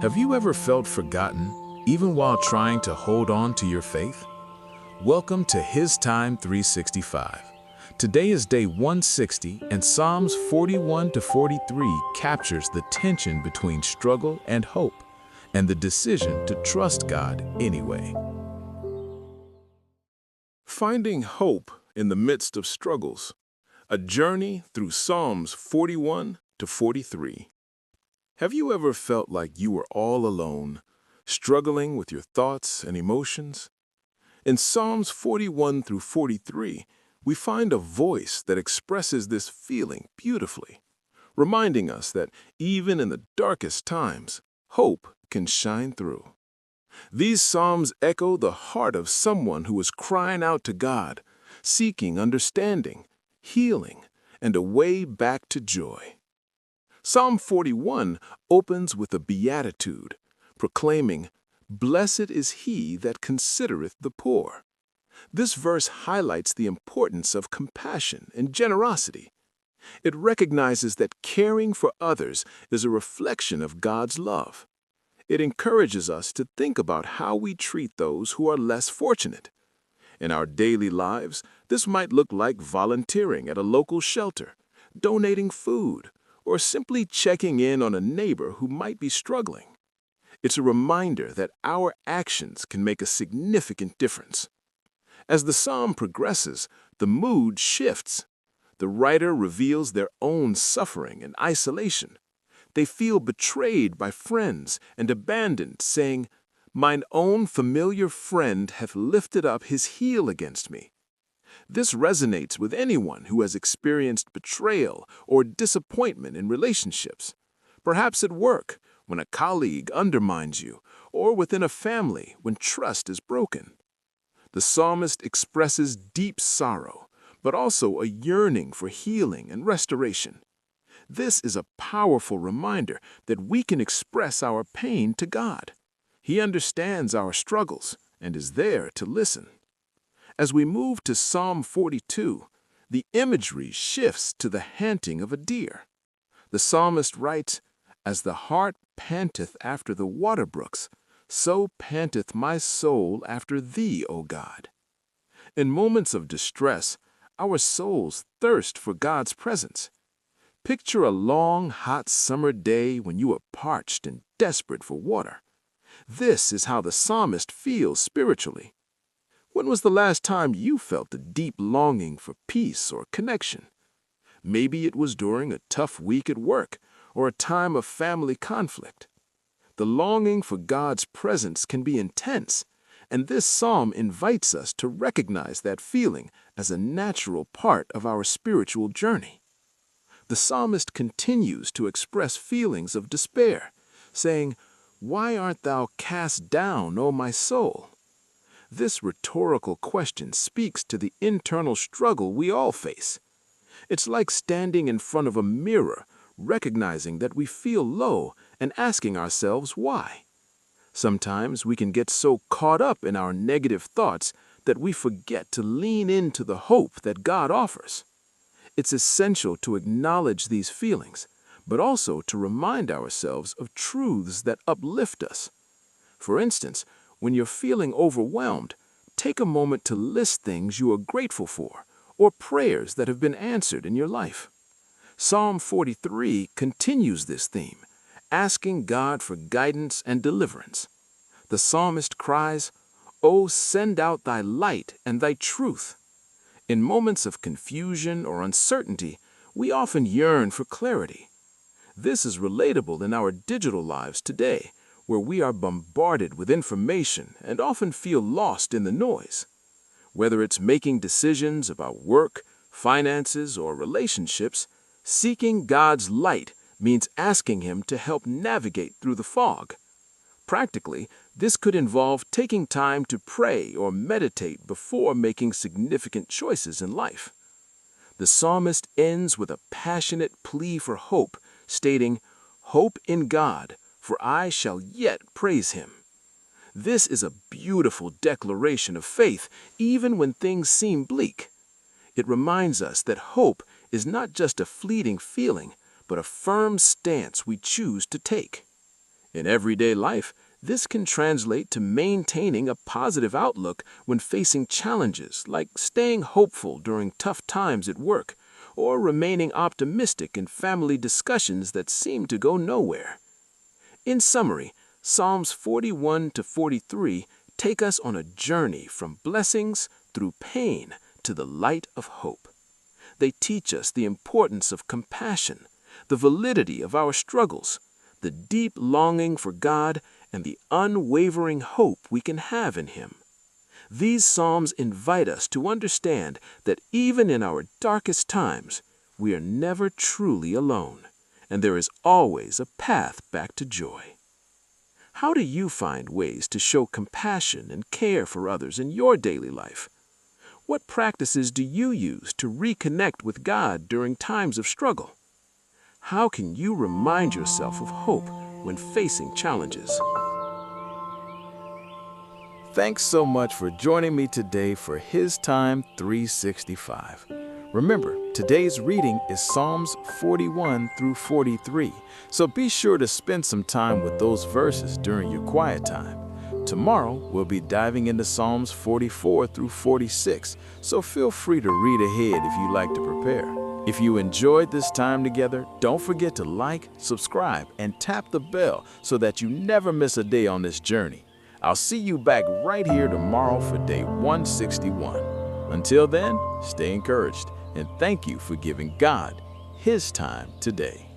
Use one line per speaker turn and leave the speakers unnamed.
Have you ever felt forgotten, even while trying to hold on to your faith? Welcome to HisTime365. Today is day 160, and Psalms 41 to 43 captures the tension between struggle and hope, and the decision to trust God anyway.
Finding hope in the midst of struggles. A journey through Psalms 41 to 43. Have you ever felt like you were all alone, struggling with your thoughts and emotions? In Psalms 41 through 43, we find a voice that expresses this feeling beautifully, reminding us that even in the darkest times, hope can shine through. These psalms echo the heart of someone who is crying out to God, seeking understanding, healing, and a way back to joy. Psalm 41 opens with a beatitude, proclaiming, "Blessed is he that considereth the poor." This verse highlights the importance of compassion and generosity. It recognizes that caring for others is a reflection of God's love. It encourages us to think about how we treat those who are less fortunate. In our daily lives, this might look like volunteering at a local shelter, donating food, or simply checking in on a neighbor who might be struggling. It's a reminder that our actions can make a significant difference. As the psalm progresses, the mood shifts. The writer reveals their own suffering and isolation. They feel betrayed by friends and abandoned, saying, "Mine own familiar friend hath lifted up his heel against me." This resonates with anyone who has experienced betrayal or disappointment in relationships. Perhaps at work, when a colleague undermines you, or within a family when trust is broken. The psalmist expresses deep sorrow, but also a yearning for healing and restoration. This is a powerful reminder that we can express our pain to God. He understands our struggles and is there to listen. As we move to Psalm 42, the imagery shifts to the panting of a deer. The psalmist writes, "As the hart panteth after the water brooks, so panteth my soul after thee, O God." In moments of distress, our souls thirst for God's presence. Picture a long, hot summer day when you are parched and desperate for water. This is how the psalmist feels spiritually. When was the last time you felt a deep longing for peace or connection? Maybe it was during a tough week at work or a time of family conflict. The longing for God's presence can be intense, and this psalm invites us to recognize that feeling as a natural part of our spiritual journey. The psalmist continues to express feelings of despair, saying, "Why art thou cast down, O my soul?" This rhetorical question speaks to the internal struggle we all face. It's like standing in front of a mirror, recognizing that we feel low and asking ourselves why. Sometimes we can get so caught up in our negative thoughts that we forget to lean into the hope that God offers. It's essential to acknowledge these feelings, but also to remind ourselves of truths that uplift us. For instance, when you're feeling overwhelmed, take a moment to list things you are grateful for or prayers that have been answered in your life. Psalm 43 continues this theme, asking God for guidance and deliverance. The psalmist cries, "O send out thy light and thy truth." In moments of confusion or uncertainty, we often yearn for clarity. This is relatable in our digital lives today, where we are bombarded with information and often feel lost in the noise. Whether it's making decisions about work, finances, or relationships, seeking God's light means asking Him to help navigate through the fog. Practically, this could involve taking time to pray or meditate before making significant choices in life. The psalmist ends with a passionate plea for hope, stating, "Hope in God, for I shall yet praise Him." This is a beautiful declaration of faith, even when things seem bleak. It reminds us that hope is not just a fleeting feeling, but a firm stance we choose to take. In everyday life, this can translate to maintaining a positive outlook when facing challenges, like staying hopeful during tough times at work, or remaining optimistic in family discussions that seem to go nowhere. In summary, Psalms 41 to 43 take us on a journey from blessings through pain to the light of hope. They teach us the importance of compassion, the validity of our struggles, the deep longing for God, and the unwavering hope we can have in Him. These Psalms invite us to understand that even in our darkest times, we are never truly alone, and there is always a path back to joy. How do you find ways to show compassion and care for others in your daily life? What practices do you use to reconnect with God during times of struggle? How can you remind yourself of hope when facing challenges?
Thanks so much for joining me today for HisTime365. Remember, today's reading is Psalms 41 through 43, so be sure to spend some time with those verses during your quiet time. Tomorrow, we'll be diving into Psalms 44 through 46, so feel free to read ahead if you like to prepare. If you enjoyed this time together, don't forget to like, subscribe, and tap the bell so that you never miss a day on this journey. I'll see you back right here tomorrow for day 161. Until then, stay encouraged, and thank you for giving God His time today.